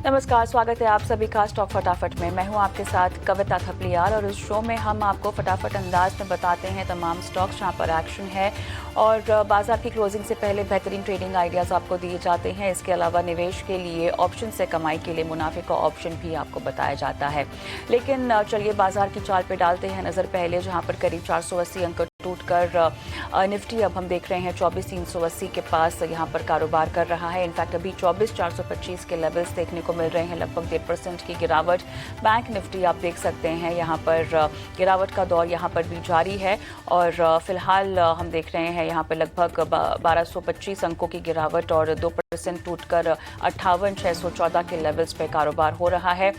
नमस्कार, स्वागत है आप सभी का स्टॉक फटाफट में। मैं हूं आपके साथ कविता थपलियाल और इस शो में हम आपको फटाफट अंदाज में बताते हैं तमाम स्टॉक्स जहां पर एक्शन है और बाजार की क्लोजिंग से पहले बेहतरीन ट्रेडिंग आइडियाज़ आपको दिए जाते हैं। इसके अलावा निवेश के लिए ऑप्शन से कमाई के लिए मुनाफे का ऑप्शन भी आपको बताया जाता है। लेकिन चलिए बाजार की चाल पे डालते हैं नज़र पहले, जहां पर करीब 480 अंक टूटकर निफ्टी अब हम देख रहे हैं 24,380 के पास यहाँ पर कारोबार कर रहा है। इनफैक्ट अभी 24,425 के लेवल्स देखने को मिल रहे हैं, लगभग 1.5% की गिरावट। बैंक निफ्टी आप देख सकते हैं यहाँ पर गिरावट का दौर यहाँ पर भी जारी है और फिलहाल हम देख रहे हैं यहाँ पर लगभग 1225 अंकों की गिरावट और 2% टूटकर 58,614 के लेवल्स पे कारोबार हो रहा है।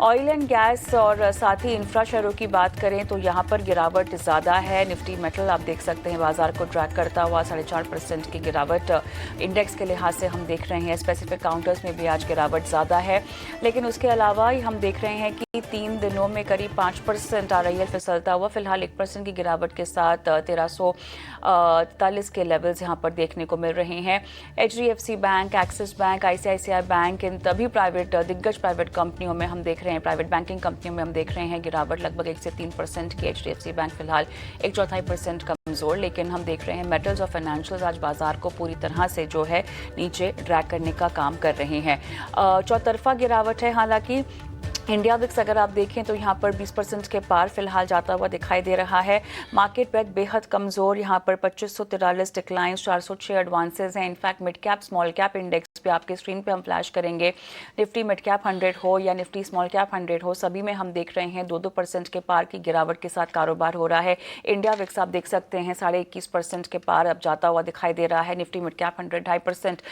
ऑयल एंड गैस और साथ ही इंफ्रा शेयरों की बात करें तो यहाँ पर गिरावट ज़्यादा है। निफ्टी मेटल आप देख सकते हैं बाजार को ट्रैक करता हुआ 4.5% की गिरावट इंडेक्स के लिहाज से हम देख रहे हैं। स्पेसिफिक काउंटर्स में भी आज गिरावट ज़्यादा है, लेकिन उसके अलावा हम देख रहे हैं कि 3 दिनों में करीब 5% RIL फिसलता हुआ फिलहाल 1% की गिरावट के साथ 1343 के लेवल्स यहाँ पर देखने को मिल रहे हैं। HDFC bank, Axis bank, ICICI bank, इन तभी दिग्गज प्राइवेट कंपनियों में हम देख रहे हैं, प्राइवेट बैंकिंग कंपनियों में हम देख रहे हैं गिरावट लगभग 1 से 3% की। HDFC बैंक फिलहाल 1/4% कमजोर, लेकिन हम देख रहे हैं मेटल्स और फाइनेंशियल्स आज बाजार को पूरी तरह से जो है नीचे ड्रैग करने का काम कर रहे हैं। चौतरफा गिरावट है। हालांकि इंडिया विक्स अगर आप देखें तो यहाँ पर 20% के पार फिलहाल जाता हुआ दिखाई दे रहा है। मार्केट ब्रेड बेहद कमजोर, यहाँ पर 2543 डिक्लाइंस, 406 एडवांसेस हैं। In fact mid cap small cap index पे आपके स्क्रीन पे हम फ्लैश करेंगे, निफ्टी मिड कैप 100 हो या निफ्टी स्मॉल कैप 100 हो, सभी में हम देख रहे हैं 2-2% के पार की गिरावट के साथ कारोबार हो रहा है। इंडिया विक्स आप देख सकते हैं 21.5% के पार अब जाता हुआ दिखाई दे रहा है। निफ्टी मिड कैप 100 2.5%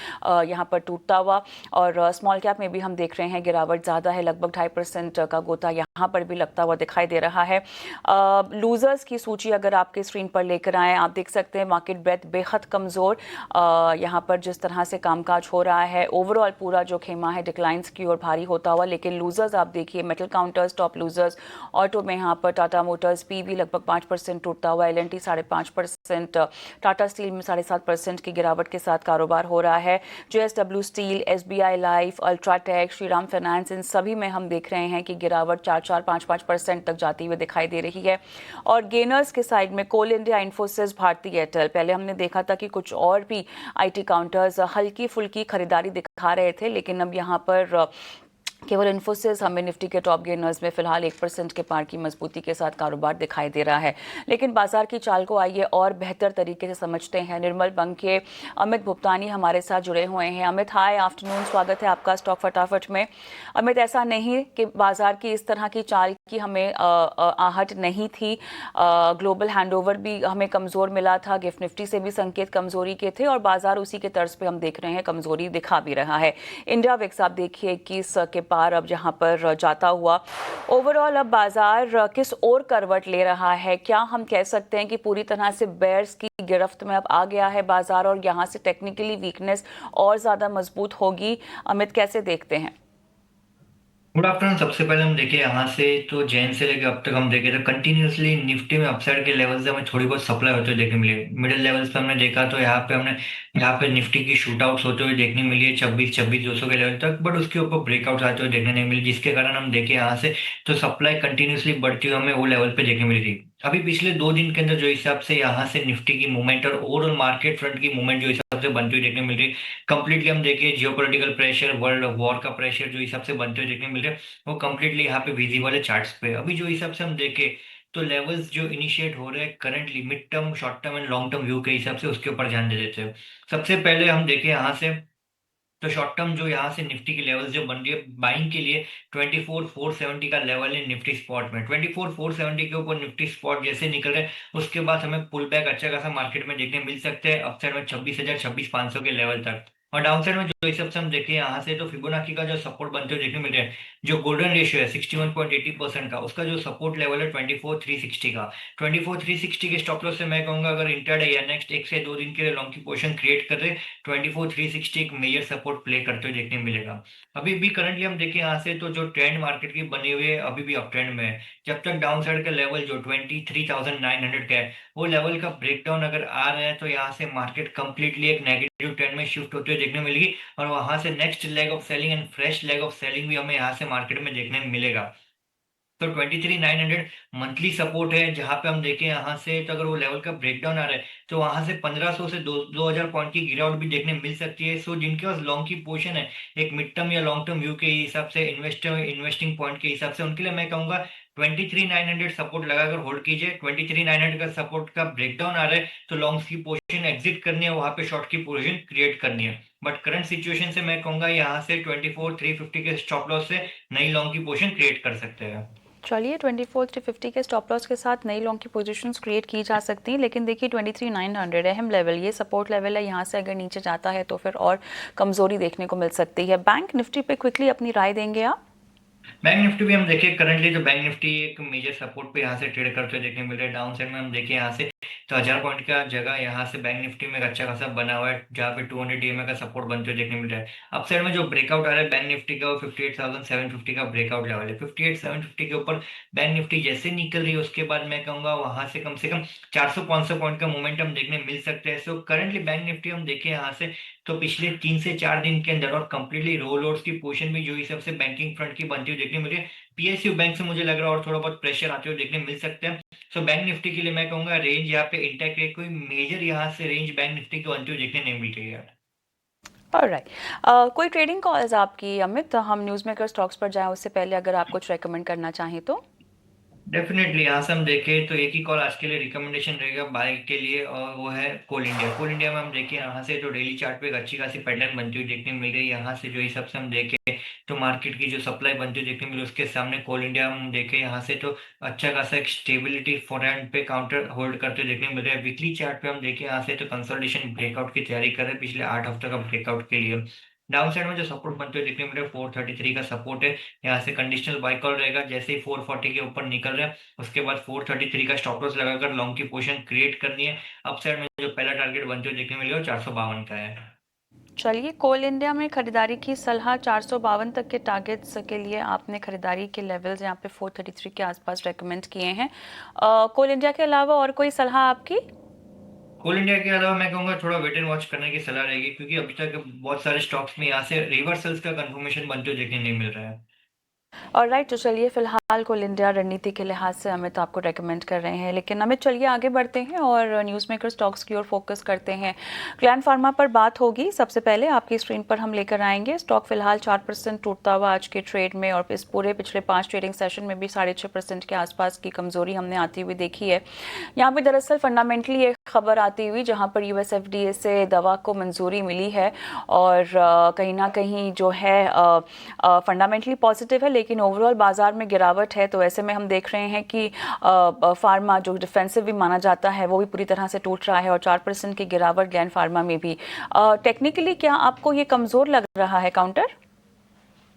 यहाँ पर टूटता हुआ और स्मॉल कैप में भी हम देख रहे हैं गिरावट ज़्यादा है, लगभग 2.5% का गोता यहाँ पर भी लगता हुआ दिखाई दे रहा है। लूजर्स की सूची अगर आपके स्क्रीन पर लेकर आए, आप देख सकते हैं मार्केट ब्रेथ बेहद कमज़ोर। यहाँ पर जिस तरह से कामकाज हो रहा है, ओवरऑल पूरा जो खेमा है डिक्लाइंस की ओर भारी होता हुआ, लेकिन लूजर्स आप देखिए metal counters top losers. Auto में यहाँ पर टाटा मोटर्स PV लगभग 5% टूटता हुआ, L&T 5.5%, टाटा स्टील में 7.5% की गिरावट के साथ कारोबार हो रहा है। JSW steel, SBI life, UltraTech, Shriram finance, इन सभी में हम देख रहे हैं कि गिरावट 4-4, 5-5% तक जाती हुई दिखाई दे रही है। और गेनर्स के साइड में कोल इंडिया, इन्फोसिस, भारती एयरटेल, पहले हमने देखा था कि कुछ और भी IT काउंटर्स हल्की फुल्की खरीदारी दिखा रहे थे, लेकिन अब यहाँ पर केवल इन्फोसिस हमें निफ्टी के टॉप गेनर्स में फिलहाल 1% के पार की मजबूती के साथ कारोबार दिखाई दे रहा है। लेकिन बाजार की चाल को आइए और बेहतर तरीके से समझते हैं। निर्मल बंक के अमित भुप्तानी हमारे साथ जुड़े हुए हैं। अमित, हाय आफ्टरनून, स्वागत है आपका स्टॉक फटाफट में। अमित, ऐसा नहीं कि बाजार की इस तरह की चाल की हमें आहट नहीं थी, ग्लोबल हैंडओवर भी हमें कमज़ोर मिला था, गिफ्ट निफ्टी से भी संकेत कमज़ोरी के थे और बाजार उसी के तर्ज पे हम देख रहे हैं कमज़ोरी दिखा भी रहा है। इंडिया विक्स आप देखिए 21 के पार अब जहां पर जाता हुआ। ओवरऑल अब बाजार किस ओर करवट ले रहा है? क्या हम कह सकते हैं कि पूरी तरह से बेयर्स की गिरफ्त में अब आ गया है बाजार और यहां से टेक्निकली वीकनेस और ज्यादा मजबूत होगी? अमित, कैसे देखते हैं? Good afternoon. सबसे पहले हम देखें यहाँ से तो जैन से लेकर अब तक हम देखें तो कंटिन्यूअसली निफ्टी में अपसाइड के लेवल से हमें थोड़ी बहुत सप्लाई होते हुए देखने मिली। मिडिल लेवल्स पे हमने देखा तो यहाँ पे निफ्टी की शूट आउट्स होते हुए देखने मिली है 26-26 200 के लेवल तक, बट उसके ऊपर ब्रेकआउट्स आते हुए देखने नहीं मिली, जिसके कारण हम देखें यहाँ से तो सप्लाई कंटिन्यूअसली बढ़ती हुई हमें वो लेवल पे देखने मिली थी। अभी पिछले 2 दिन के अंदर जो हिसाब से यहाँ से निफ्टी की मूवमेंट और ओवरऑल मार्केट फ्रंट की मूवमेंट जो हिसाब से बनती हुई देखने मिल रही है, कंप्लीटली हम देखिए जियोपॉलिटिकल प्रेशर, वर्ल्ड वॉर का प्रेशर जो हिसाब से बनते हुए देखने मिल रहे हैं, वो कंप्लीटली यहाँ पे विजिबल है चार्ट्स पे। अभी जो हिसाब से हम देखें तो लेवल्स जो इनिशिएट हो रहे हैं currently mid term, short term and long term view के हिसाब से, उसके ऊपर ध्यान दे देते हैं। सबसे पहले हम देखें यहाँ से तो शॉर्ट टर्म जो यहाँ से निफ्टी की लेवल्स जो बन रही है बाइंग के लिए, 24,470 का लेवल है निफ्टी स्पॉट में। 24,470 के ऊपर निफ्टी स्पॉट जैसे निकल रहे हैं उसके बाद हमें पुल बैक अच्छा खासा मार्केट में देखने मिल सकते हैं, अपसाइड में 26,000, 26,500 के लेवल तक। और डाउन साइड में जो हिसाब से हम देखें यहाँ से तो फिबोनाची का जो सपोर्ट बनते हुए देखने मिल रहा है, जो गोल्डन रेशियो है 61.80% का, उसका जो सपोर्ट लेवल है 24,360 का। 24,360 के स्टॉप लॉस से मैं कहूंगा अगर इंटरडे या नेक्स्ट 1 से 2 दिन के लिए लॉन्ग की पोजीशन क्रिएट कर रहे, 24,360 एक मेजर सपोर्ट प्ले करते हुए देखने को मिलेगा। अभी भी करंटली हम देखें यहाँ से तो जो ट्रेंड मार्केट की बनी हुई है अभी भी अप ट्रेंड में है। जब तक डाउन साइड का लेवल जो 23,900 का है वो लेवल का ब्रेकडाउन अगर आ रहा है तो यहाँ से मार्केट कंप्लीटली एक नेगेटिव ट्रेंड में शिफ्ट होते हुए देखने मिलेगी, और वहां से next leg of selling and fresh leg of selling भी हमें यहाँ से मार्केट में देखने मिलेगा। तो 23,900 मंथली सपोर्ट है, जहां पे हम देखें यहाँ से तो अगर वो लेवल का ब्रेकडाउन आ रहा है तो वहां से 1500 से 2000 पॉइंट की गिरावट भी देखने मिल सकती है। सो जिनके पास लॉन्ग की पोजीशन है एक मिड टर्म या लॉन्ग टर्म व्यू के हिसाब से, इन्वेस्टिंग पॉइंट के हिसाब से, उनके लिए मैं कहूंगा 23,900 सपोर्ट लगाकर होल्ड कीजिए। 23,900 का सपोर्ट का ब्रेकडाउन आ रहा है तो लॉन्ग की पोजीशन एग्जिट करनी है, वहां पे शॉर्ट की पोजीशन क्रिएट करनी है। बट करंट सिचुएशन से मैं कहूंगा यहाँ से 24,350 के स्टॉप लॉस से नई लॉन्ग की पोजीशन क्रिएट कर सकते हैं। चलिए 24,350 के स्टॉप लॉस के साथ नई लॉन्ग की पोजीशंस क्रिएट की जा सकती हैं, लेकिन देखिए 23,900 अहम लेवल, ये सपोर्ट लेवल है, यहाँ से अगर नीचे जाता है तो फिर और कमजोरी देखने को मिल सकती है। बैंक निफ्टी पे क्विकली अपनी राय देंगे आप? बैंक निफ्टी भी हम देखें करंटली तो बैंक निफ्टी एक मेजर सपोर्ट पे यहाँ से ट्रेड करते हुए देखने मिल रहा है। डाउन साइड में हम देखें यहाँ से तो 1000 पॉइंट का जगह यहाँ से बैंक निफ्टी में एक अच्छा खासा बना हुआ है, जहाँ पे 200 डीएमए का सपोर्ट बनते हुए देखने मिल रहा है। अप साइड में जो ब्रेकआउट आ रहा है बैंक निफ्टी का वो 58,750 का ब्रेकआउट लेवल है। 58,750 के ऊपर बैंक निफ्टी जैसे निकल रही है उसके बाद मैं कहूंगा वहां से कम 400-500 पॉइंट का मोमेंटम देखने मिल सकते हैं। सो करंटली बैंक निफ्टी हम देखें यहाँ से तो पिछले 3 से 4 दिन के अंदर और कंप्लीटली रोल ओवर्स की पोजीशन भी जो हिसाब से बैंकिंग फ्रंट की बनती हुई देखने मिली है, पीएसयू बैंक से मुझे लग रहा है और थोड़ा बहुत प्रेशर आते हुए देखने मिल सकते हैं। सो बैंक निफ्टी के लिए मैं कहूंगा रेंज यहाँ पे इंटैक्ट है, कोई मेजर यहाँ से रेंज बैंक निफ्टी की बनती हुई देखने नहीं मिल रही है। ऑलराइट, कोई ट्रेडिंग कॉल्स आपकी अमित, हम न्यूज़ मेकर स्टॉक्स पर जाएं उससे पहले अगर आप कुछ रेकमेंड करना चाहें तो? डेफिनेटली यहाँ से हम देखें तो एक ही कॉल आज के लिए रिकमेंडेशन रहेगा बाय के लिए, और वो है कोल इंडिया। कोल इंडिया में हम देखें यहाँ से तो डेली चार्ट पे एक अच्छी खासी पैटर्न बनती हुई देखने मिल रही है। यहाँ से जो हिसाब से हम देखें तो मार्केट की जो सप्लाई बनती हुई देखने मिली उसके सामने कोल इंडिया हम देखें यहाँ से तो अच्छा खासा एक स्टेबिलिटी फ्रंट पे काउंटर होल्ड करते हुए देखने मिल रहा है। वीकली चार्ट पे हम देखें यहाँ से तो कंसोलिडेशन ब्रेकआउट की तैयारी कर रहे हैं पिछले 8 हफ्ते का ब्रेकआउट के लिए। डाउन साइड में जो सपोर्ट बनते हुए देखने मिल रहा है 433 का सपोर्ट है, यहाँ से कंडीशनल बाय कॉल रहेगा। जैसे ही 440 के ऊपर निकल रहे हैं उसके बाद 433 का स्टॉप लॉस लगाकर लॉन्ग की पोजीशन क्रिएट करनी है। अपसाइड में जो पहला टारगेट बनते हुए देखने मिलेगा 452 का है। चलिए, कोल इंडिया में खरीदारी की सलाह 452 तक के टारगेट्स के लिए आपने खरीदारी के लेवल्स यहाँ पे 433 के आसपास रेकमेंड किए हैं। कोल इंडिया के अलावा और कोई सलाह आपकी? कोल इंडिया के अलावा मैं कहूंगा थोड़ा वेट एंड वॉच करने की सलाह रहेगी, क्योंकि अभी तक बहुत सारे स्टॉक्स में यहाँ से रिवर्सल्स का कंफर्मेशन बनते हुए देखने नहीं मिल रहा है। और राइट, तो चलिए फिलहाल कोल इंडिया रणनीति के लिहाज से अमित आपको रेकमेंड कर रहे हैं, लेकिन अमित चलिए आगे बढ़ते हैं और न्यूज़ मेकर स्टॉक्स की ओर फोकस करते हैं। ग्लैंड फार्मा पर बात होगी। सबसे पहले आपकी स्क्रीन पर हम लेकर आएंगे स्टॉक फिलहाल 4% टूटता हुआ आज के ट्रेड में, और इस पूरे पिछले 5 ट्रेडिंग सेशन में भी 6.5% के आसपास की कमजोरी हमने आती हुई देखी है। यहाँ पर दरअसल फंडामेंटली एक खबर आती हुई जहाँ पर यूएसएफडीए से दवा को मंजूरी मिली है, और कहीं ना कहीं जो है फंडामेंटली पॉजिटिव है, लेकिन ओवरऑल बाजार में गिरावट है। तो ऐसे में हम देख रहे हैं कि फार्मा जो डिफेंसिव भी माना जाता है वो भी पूरी तरह से टूट रहा है, और 4% की गिरावट ग्लैंड फार्मा में भी। टेक्निकली क्या आपको ये कमजोर लग रहा है काउंटर?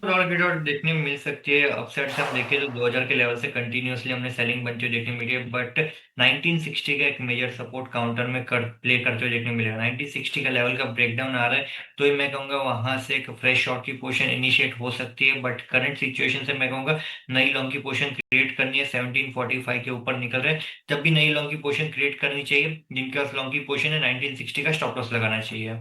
और देखने में मिल सकती है। अपसाइड से हम देखें तो 2000 के लेवल से कंटिन्यूअसली हमने सेलिंग बनती हुई देखने मिली है, बट 1960 का एक मेजर सपोर्ट काउंटर में प्ले करते हुए देखने मिलेगा। 1960 का लेवल का ब्रेकडाउन आ रहा है तो ये मैं कहूंगा वहां से एक फ्रेश शॉर्ट की पोजीशन इनिशिएट हो सकती है, बट करंट सिचुएशन से मैं कहूंगा नई लॉन्ग की पोजीशन क्रिएट करनी है। 1745 के ऊपर निकल रहे हैं तब भी नई लॉन्ग की पोजीशन क्रिएट करनी चाहिए। जिनके पास लॉन्ग की पोजीशन है 1960 का स्टॉप लॉस लगाना चाहिए।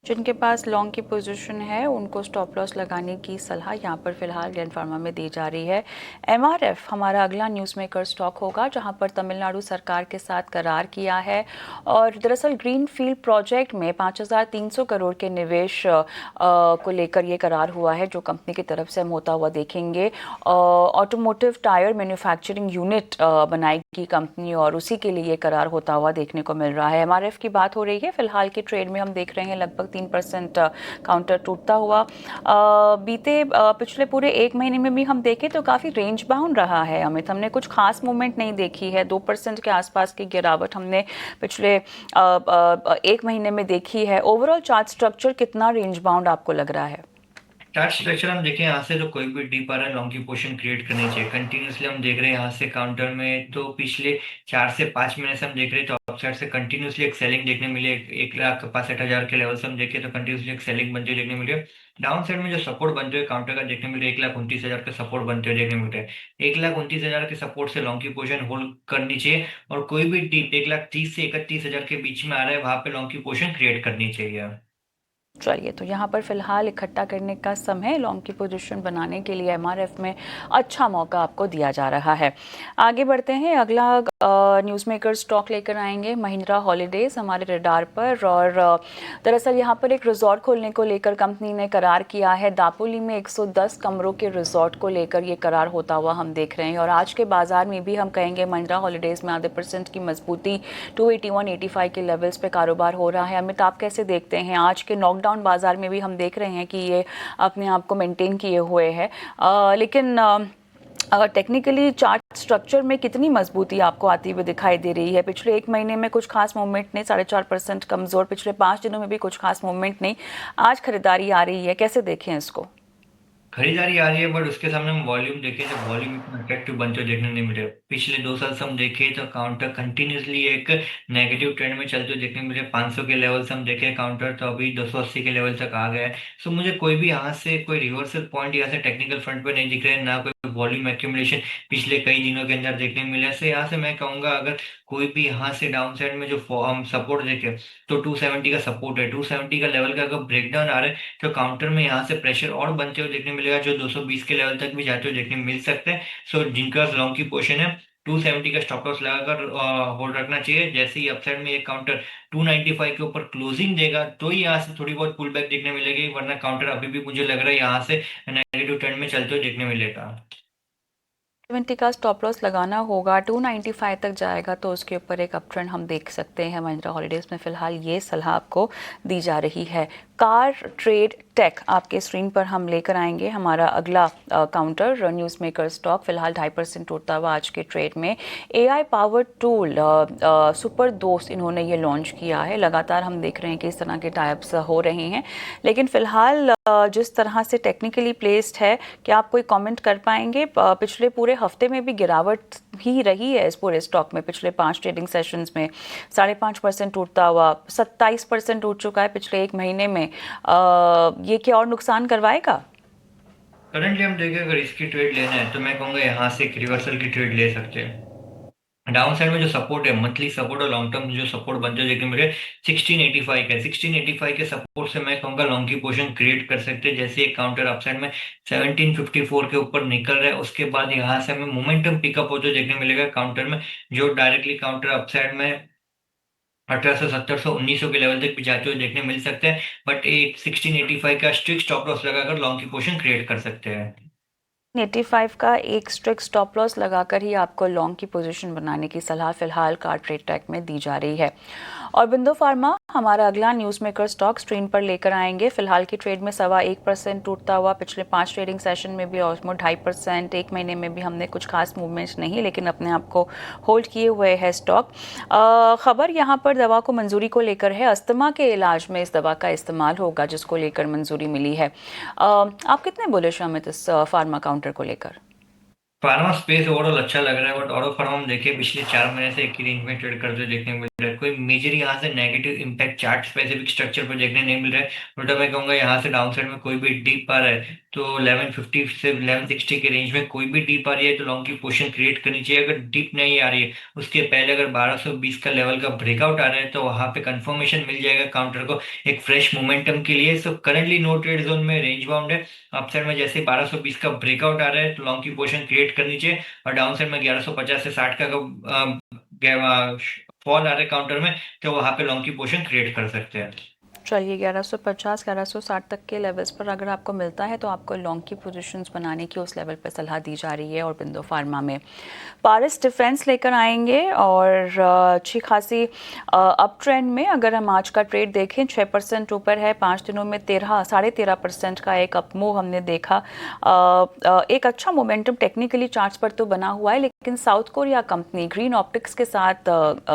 जिनके पास लॉन्ग की पोजीशन है उनको स्टॉप लॉस लगाने की सलाह यहाँ पर फिलहाल ग्लैंड फार्मा में दी जा रही है। एमआरएफ हमारा अगला न्यूज़ मेकर स्टॉक होगा, जहाँ पर तमिलनाडु सरकार के साथ करार किया है, और दरअसल ग्रीन फील्ड प्रोजेक्ट में 5,300 करोड़ के निवेश को लेकर ये करार हुआ है, जो कंपनी की तरफ से हम होता हुआ देखेंगे। ऑटोमोटिव टायर मैन्युफैक्चरिंग यूनिट बनाएगी कंपनी, और उसी के लिए ये करार होता हुआ देखने को मिल रहा है। एमआरएफ की बात हो रही है, फिलहाल के ट्रेड में हम देख रहे हैं लगभग 3% काउंटर टूटता हुआ। पिछले पूरे 1 महीने में भी हम देखें तो काफ़ी रेंज बाउंड रहा है अमित, हमने कुछ खास मूवमेंट नहीं देखी है। 2% के आसपास की गिरावट हमने पिछले 1 महीने में देखी है। ओवरऑल चार्ट स्ट्रक्चर कितना रेंज बाउंड आपको लग रहा है? चार्ट स्ट्रक्चर हम देखें यहाँ से तो कोई भी डीप आ रहा है लॉन्ग की पोजीशन क्रिएट करनी चाहिए। कंटिन्यूसली हम देख रहे हैं यहाँ से काउंटर में तो पिछले 4 से 5 महीने से हम देख रहे हैं तो अपसाइड से कंटिन्यूसली एक सेलिंग देखने मिली है। 1,62,000 के लेवल से हम देखें तो कंटिन्यूसली एक सेलिंग बनते हुए देखने मिली है। डाउन साइड में जो सपोर्ट बनते हुए काउंटर का देखने मिल रहा है 1,29,000 का सपोर्ट बनते हुए देखने मिल रहा है। 1,29,000 के सपोर्ट से लॉन्ग की पोजीशन होल्ड करनी चाहिए और कोई भी डीप 1,30,000 से 31,000 के बीच में आ रहा है वहां पे लॉन्ग की पोजीशन क्रिएट करनी चाहिए। चलिए, तो यहाँ पर फिलहाल इकट्ठा करने का समय लॉन्ग की पोजीशन बनाने के लिए एमआरएफ में अच्छा मौका आपको दिया जा रहा है। आगे बढ़ते हैं, अगला न्यूज़ मेकर स्टॉक लेकर आएंगे महिंद्रा हॉलीडेज हमारे रडार पर। और दरअसल यहाँ पर एक रिजॉर्ट खोलने को लेकर कंपनी ने करार किया है। दापोली में 110 कमरों के रिजॉर्ट को लेकर ये करार होता हुआ हम देख रहे हैं। और आज के बाजार में भी हम कहेंगे महिंद्रा हॉलीडेज में आधे % की मजबूती 281.85 के लेवल्स पे कारोबार हो रहा है। अमित, आप कैसे देखते हैं? आज के नॉकडाउन बाजार में भी हम देख रहे हैं कि ये अपने आप को मेंटेन किए हुए है, लेकिन टेक्निकली चार्ट स्ट्रक्चर में कितनी मजबूती आपको आती हुई दिखाई दे रही है? पिछले एक महीने में कुछ खास मूवमेंट नहीं, 4.5% कमजोर, पिछले 5 दिनों में भी कुछ खास मूवमेंट नहीं, आज खरीदारी आ रही है, कैसे देखें इसको? खरीदारी आ रही है बट उसके सामने हम वॉल्यूम देखें तो वॉल्यूम इतना अट्रैक्टिव बनते हुए देखने नहीं मिले। पिछले 2 साल से हम देखें तो काउंटर कंटिन्यूसली एक नेगेटिव ट्रेंड में चलते हुए देखने मिले। 500 के लेवल से हम देखें काउंटर तो अभी 280 के लेवल तक आ गया है। सो मुझे कोई भी यहाँ से कोई रिवर्सल पॉइंट यहाँ से टेक्निकल फ्रंट पे नहीं दिख रहे हैं, ना कोई वॉल्यूम एक्यूमुलेशन पिछले कई दिनों के अंदर देखने मिले। से यहाँ से मैं कहूंगा अगर कोई भी यहाँ से डाउन साइड में जो हम सपोर्ट देखे तो 270 का सपोर्ट है। 270 का लेवल का अगर ब्रेकडाउन आ रहा है तो काउंटर में यहाँ से प्रेशर और बनते हुए देखने मिलेगा, जो 220 के लेवल तक भी जाते हुए देखने मिल सकते हैं। सो जिनका लॉन्ग की पोजीशन है 270 का स्टॉप लॉस लगाकर होल्ड रखना चाहिए। जैसे ही अपसाइड में ये काउंटर 295 के ऊपर क्लोजिंग देगा तो ही यहाँ से थोड़ी बहुत पुल बैक देखने मिलेगी, वरना काउंटर अभी भी मुझे लग रहा है यहाँ से नेगेटिव ट्रेंड में चलते हुए देखने मिलेगा। 70 का स्टॉप लॉस लगाना होगा, 295 तक जाएगा तो उसके ऊपर एक अप ट्रेंड हम देख सकते हैं। महिंद्रा हॉलीडेज में फिलहाल ये सलाह आपको दी जा रही है। कार ट्रेड टेक आपके स्क्रीन पर हम लेकर आएंगे हमारा अगला काउंटर न्यूज़ मेकर स्टॉक, फिलहाल 2.5% टूटता हुआ आज के ट्रेड में। एआई पावर टूल सुपर दोस्त इन्होंने ये लॉन्च किया है। लगातार हम देख रहे हैं कि इस तरह के टाइप्स हो रहे हैं, लेकिन फिलहाल जिस तरह से टेक्निकली प्लेस्ड है, क्या आप कोई कमेंट कर पाएंगे? पिछले पूरे हफ्ते में भी गिरावट ही रही है इस पूरे स्टॉक में। पिछले 5 ट्रेडिंग सेशंस में 5.5% टूटता हुआ 27% टूट चुका है पिछले एक महीने में। ये क्या और नुकसान करवाएगा? करंटली हम देखें अगर इसकी ट्रेड लेना है तो मैं कहूंगा यहाँ से एक रिवर्सल की ट्रेड ले सकते हैं। डाउन साइड में जो सपोर्ट है, मंथली सपोर्ट और लॉन्ग टर्म जो सपोर्ट बनते हैं देखने मिले 1685 का। 1685 के सपोर्ट से मैं कहूंगा लॉन्ग की पोजीशन क्रिएट कर सकते हैं। जैसे एक काउंटर अपसाइड में 1754 के ऊपर निकल रहा है उसके बाद यहाँ से हमें मोमेंटम पिकअप होते देखने मिलेगा काउंटर में, जो डायरेक्टली काउंटर अपसाइड में 1870 से 1900 के लेवल तक भी जाते हुए देखने मिल सकते हैं। बट एक 1685 का स्ट्रिक्ट स्टॉप लॉस लगाकर लॉन्ग की पोजीशन क्रिएट कर सकते हैं। 85 का एक स्ट्रिक्ट स्टॉप लॉस लगाकर ही आपको लॉन्ग की पोजीशन बनाने की सलाह फिलहाल कार ट्रेड टेक में दी जा रही है। और बिंदु फार्मा हमारा अगला न्यूज़ मेकर स्टॉक स्क्रीन पर लेकर आएंगे। फिलहाल की ट्रेड में 1.25% टूटता हुआ, पिछले 5 ट्रेडिंग सेशन में भी ऑलमोस्ट 2.5%, एक महीने में भी हमने कुछ खास मूवमेंट्स नहीं, लेकिन अपने आप को होल्ड किए हुए है स्टॉक। खबर यहाँ पर दवा को मंजूरी को लेकर है। अस्थमा के इलाज में इस दवा का इस्तेमाल होगा जिसको लेकर मंजूरी मिली है। आप कितने बुलिश हैं अमित इस फार्मा काउंटर को लेकर? फार्मा स्पेस ओवरऑल अच्छा लग रहा है बट ऑरो फार्मा हम देखिए पिछले 4 महीने से एक ही रेंज में ट्रेड करते हुए देखने को मिल रहा है। कोई मेजर यहाँ से negative impact chart specific structure पर देखने नहीं मिल रहा है। उल्टा मैं कहूंगा यहाँ से डाउन साइड में कोई भी डीप आ रहा है तो 1150 से 1160 के रेंज में कोई भी डीप आ रही है तो लॉन्ग की पोजीशन क्रिएट करनी चाहिए। अगर डीप नहीं आ रही है उसके पहले अगर 1220 का लेवल का ब्रेकआउट आ रहा है तो वहां पे कंफर्मेशन मिल जाएगा काउंटर को एक फ्रेश मोमेंटम के लिए। So currently no trade zone में रेंज बाउंड है। अपसाइड में जैसे 1220 का ब्रेकआउट आ रहा है तो लॉन्ग की पोजीशन क्रिएट करनी चाहिए और डाउन साइड में 1150 से 60 का फॉल आ रहा है काउंटर में तो वहां पे लॉन्ग की पोजीशन क्रिएट कर सकते हैं। चलिए, 1150 1160 तक के लेवल्स पर अगर आपको मिलता है तो आपको लॉन्ग की पोजीशंस बनाने की उस लेवल पर सलाह दी जा रही है। और बिंदु फार्मा में पारिस डिफेंस लेकर आएंगे और अच्छी खासी अप ट्रेंड में अगर हम आज का ट्रेड देखें 6% ऊपर है। 5 दिनों में 13.5% का एक अप मूव हमने देखा। एक अच्छा मोमेंटम टेक्निकली चार्ट्स पर तो बना हुआ है, लेकिन south Korea company green optics के साथ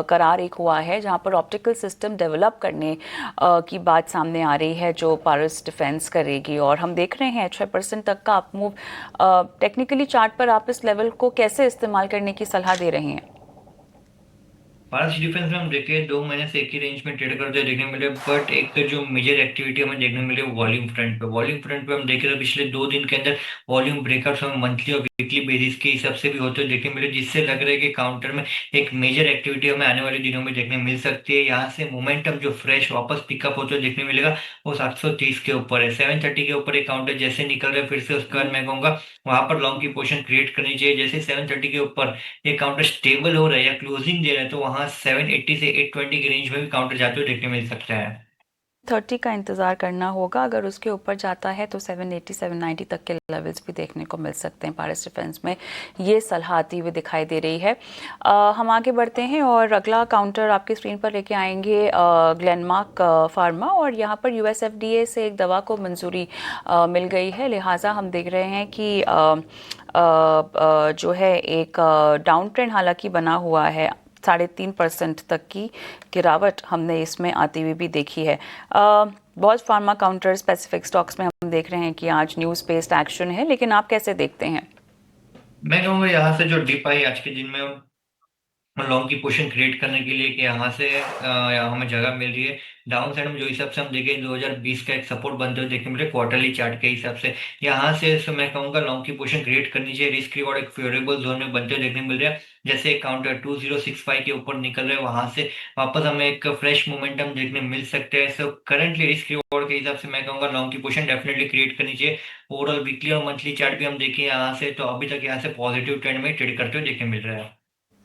करार एक हुआ है जहां पर ऑप्टिकल सिस्टम डेवलप करने की बात सामने आ रही है जो पारस डिफेंस करेगी, और हम देख रहे हैं 6% तक का अप मूव। टेक्निकली चार्ट पर आप इस लेवल को कैसे इस्तेमाल करने की सलाह दे रहे हैं? पारस डिफेंस में हम देखें 2 महीने से एक ही रेंज में ट्रेड करते हुए देखने मिले, बट एक जो मेजर एक्टिविटी हमें देखने मिले वॉल्यूम फ्रंट पे हम देखें तो पिछले 2 दिन के अंदर वॉल्यूम ब्रेकआउट्स हमें मंथली और वीकली बेसिस के हिसाब से भी होते हुए देखने मिले, जिससे लग रहा है कि काउंटर में एक मेजर एक्टिविटी हमें आने वाले दिनों में देखने मिल सकती है। यहाँ से मोमेंटम जो फ्रेश वापस पिकअप होते हुए देखने मिलेगा वो 730 के ऊपर है। 730 के ऊपर एक काउंटर जैसे निकल रहा है फिर से उसके बाद मैं कहूंगा वहां पर लॉन्ग की पोजीशन क्रिएट करनी चाहिए। जैसे 730 के ऊपर ये काउंटर स्टेबल हो रहा है या क्लोजिंग दे रहा है तो वहां 780 से 820 के रेंज में भी काउंटर जाते हुए देखने मिल सकता है। 30 का इंतज़ार करना होगा, अगर उसके ऊपर जाता है तो 780 790 तक के लेवल्स भी देखने को मिल सकते हैं। पारस डिफेंस में ये सलाह आती हुई दिखाई दे रही है। हम आगे बढ़ते हैं और अगला काउंटर आपकी स्क्रीन पर लेके आएंगे ग्लेनमार्क फार्मा, और यहाँ पर यूएसएफडीए से एक दवा को मंजूरी मिल गई है, लिहाजा हम देख रहे हैं कि जो है एक डाउन ट्रेंड हालांकि बना हुआ है। 3.5% तक की गिरावट हमने इसमें आती हुई भी देखी है। बहुत फार्मा काउंटर स्पेसिफिक स्टॉक्स में हम देख रहे हैं कि आज न्यूज़ बेस्ड एक्शन है, लेकिन आप कैसे देखते हैं? मैं कहूंगा यहाँ से जो डिप आई आज के दिन में लॉन्ग की पोजीशन क्रिएट करने के लिए कि यहाँ से हमें जगह मिल रही है। डाउन साइड में जो हिसाब से हम देखें 2020 का एक सपोर्ट बनते हुए देखने मिले क्वार्टरली चार्ट के हिसाब से, यहाँ से मैं कहूंगा लॉन्ग की पोजीशन क्रिएट करनी चाहिए। रिस्क रिवॉर्ड एक फेवरेबल जोन में बनते हुए देखने मिल रहा है। जैसे एक काउंटर 2065 के ऊपर निकल रहे हैं वहां से वापस हमें एक फ्रेश मोमेंटम देखने मिल सकते हैं। सो करंटली रिस्क रिवॉर्ड के हिसाब से मैं कहूंगा लॉन्ग की पोजीशन डेफिनेटली क्रिएट करनी चाहिए। ओवरऑल वीकली और मंथली चार्ट भी हम देखें यहाँ से तो अभी तक यहाँ से पॉजिटिव ट्रेंड में ट्रेड करते हुए देखने मिल रहा है।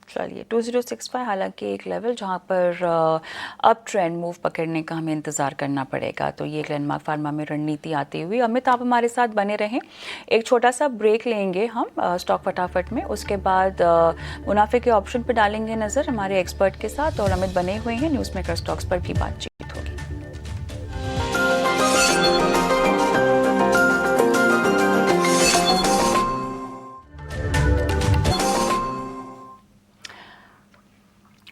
चलिए, 2065 हालांकि एक लेवल जहां पर अप ट्रेंड मूव पकड़ने का हमें इंतज़ार करना पड़ेगा। तो ये ग्लेनमार्क फार्मा में रणनीति आती हुई। अमित, आप हमारे साथ बने रहें, एक छोटा सा ब्रेक लेंगे हम स्टॉक फटाफट में, उसके बाद मुनाफे के ऑप्शन पर डालेंगे नज़र हमारे एक्सपर्ट के साथ, और अमित बने हुए हैं, न्यूज़ मेकर स्टॉक्स पर भी बातचीत होगी।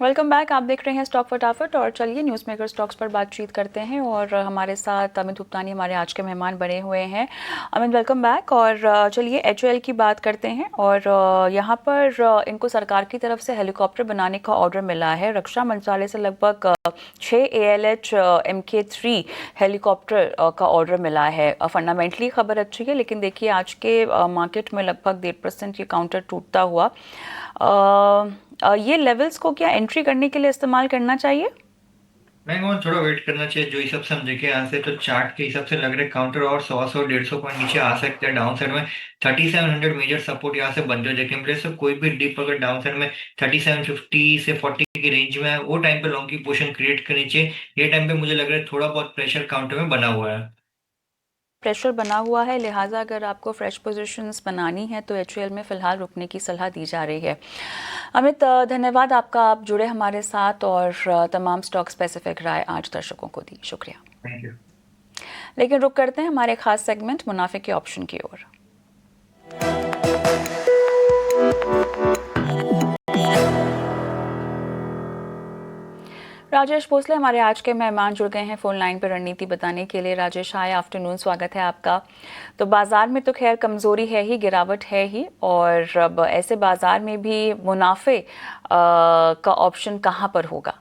वेलकम बैक, आप देख रहे हैं स्टॉक फटाफट, और चलिए न्यूज़ मेकर स्टॉक्स पर बातचीत करते हैं। और हमारे साथ अमित गुप्तानी हमारे आज के मेहमान बने हुए हैं। Amit, welcome back. और चलिए HAL की बात करते हैं, और यहाँ पर इनको सरकार की तरफ से हेलीकॉप्टर बनाने का ऑर्डर मिला है। रक्षा मंत्रालय से लगभग 6 ALH Mk3 हेलीकॉप्टर का ऑर्डर मिला है। फंडामेंटली खबर अच्छी है, लेकिन देखिए आज के मार्केट में लगभग 1.5% ये काउंटर टूटता हुआ। ये लेवल्स को क्या एंट्री करने के लिए इस्तेमाल करना चाहिए? मैं कहूँ थोड़ा वेट करना चाहिए। जो हिसाब से हम देखें यहाँ से तो चार्ट के हिसाब से लग रहा है काउंटर और 100-150 पॉइंट नीचे आ सकते हैं। डाउन साइड में 3700 मेजर सपोर्ट यहाँ से बनते हुए देखें मिले। सो कोई भी डिप अगर डाउन साइड में 3750 से 40 की रेंज में है वो टाइम पे लॉन्ग की पोजीशन क्रिएट करनी चाहिए। ये टाइम पे मुझे लग रहा है थोड़ा बहुत प्रेशर काउंटर में बना हुआ है। प्रेशर बना हुआ है, लिहाजा अगर आपको फ्रेश पोजीशंस बनानी है तो HAL में फ़िलहाल रुकने की सलाह दी जा रही है। अमित, धन्यवाद आपका, आप जुड़े हमारे साथ और तमाम स्टॉक स्पेसिफिक राय आज दर्शकों को दी, शुक्रिया। Thank you. लेकिन रुक करते हैं हमारे खास सेगमेंट मुनाफे के ऑप्शन की ओर। राजेश भोसले हमारे आज के मेहमान जुड़ गए हैं फोन लाइन पर रणनीति बताने के लिए। राजेश, हाय आफ्टरनून, स्वागत है आपका। तो बाजार में तो खैर कमजोरी है ही, गिरावट है ही, और अब ऐसे बाजार में भी मुनाफे का ऑप्शन कहाँ पर होगा?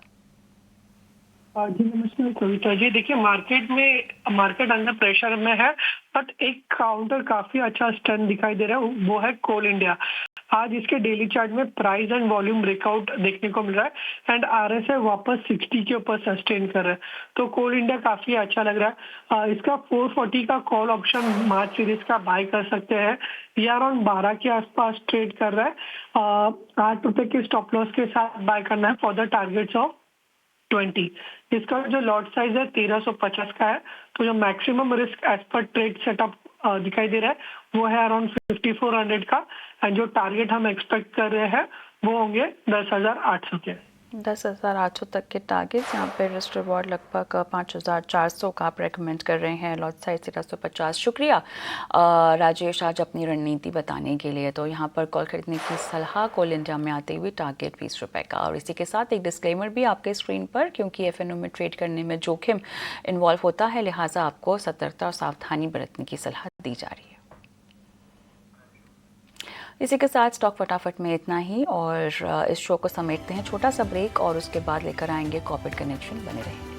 जी नमस्ते कविता जी। देखिए मार्केट अंडर प्रेशर में है, बट एक काउंटर काफी अच्छा स्ट्रेंथ दिखाई दे रहा है, वो है कोल इंडिया। आज इसके डेली चार्ट में प्राइस एंड वॉल्यूम ब्रेकआउट देखने को मिल रहा है एंड RSI वापस 60 के ऊपर सस्टेन कर रहा है, तो कोल इंडिया काफी अच्छा लग रहा है। इसका 440 का कॉल ऑप्शन मार्च सीरीज का बाय कर सकते हैं। ये अराउंड 12 के आसपास ट्रेड कर रहा है। 8 रुपए के स्टॉप लॉस के साथ बाय करना है फॉर द टारगेट्स ऑफ 20। इसका जो लॉट साइज है 1350 का है, तो जो मैक्सिमम रिस्क एज पर ट्रेड सेटअप दिखाई दे रहा है वो है अराउंड 5400 का, एंड जो टारगेट हम एक्सपेक्ट कर रहे हैं वो होंगे 10,800 के। 10,800 तक के टारगेट्स, यहाँ पे रिस्क रिवॉर्ड लगभग 5,400 का आप रेकमेंड कर रहे हैं, लॉट साइज 1350। शुक्रिया राजेश आज अपनी रणनीति बताने के लिए। तो यहाँ पर कॉल खरीदने की सलाह, कोल इंडिया में आते हुए टारगेट 20 रुपये का। और इसी के साथ एक डिस्क्लेमर भी आपके स्क्रीन पर, क्योंकि एफएनओ में ट्रेड करने में जोखिम इन्वॉल्व होता है, लिहाजा आपको सतर्कता और सावधानी बरतने की सलाह दी जा रही है। इसी के साथ स्टॉक फटाफट में इतना ही, और इस शो को समेटते हैं छोटा सा ब्रेक, और उसके बाद लेकर आएंगे कॉर्पोरेट कनेक्शन। बने रहेंगे।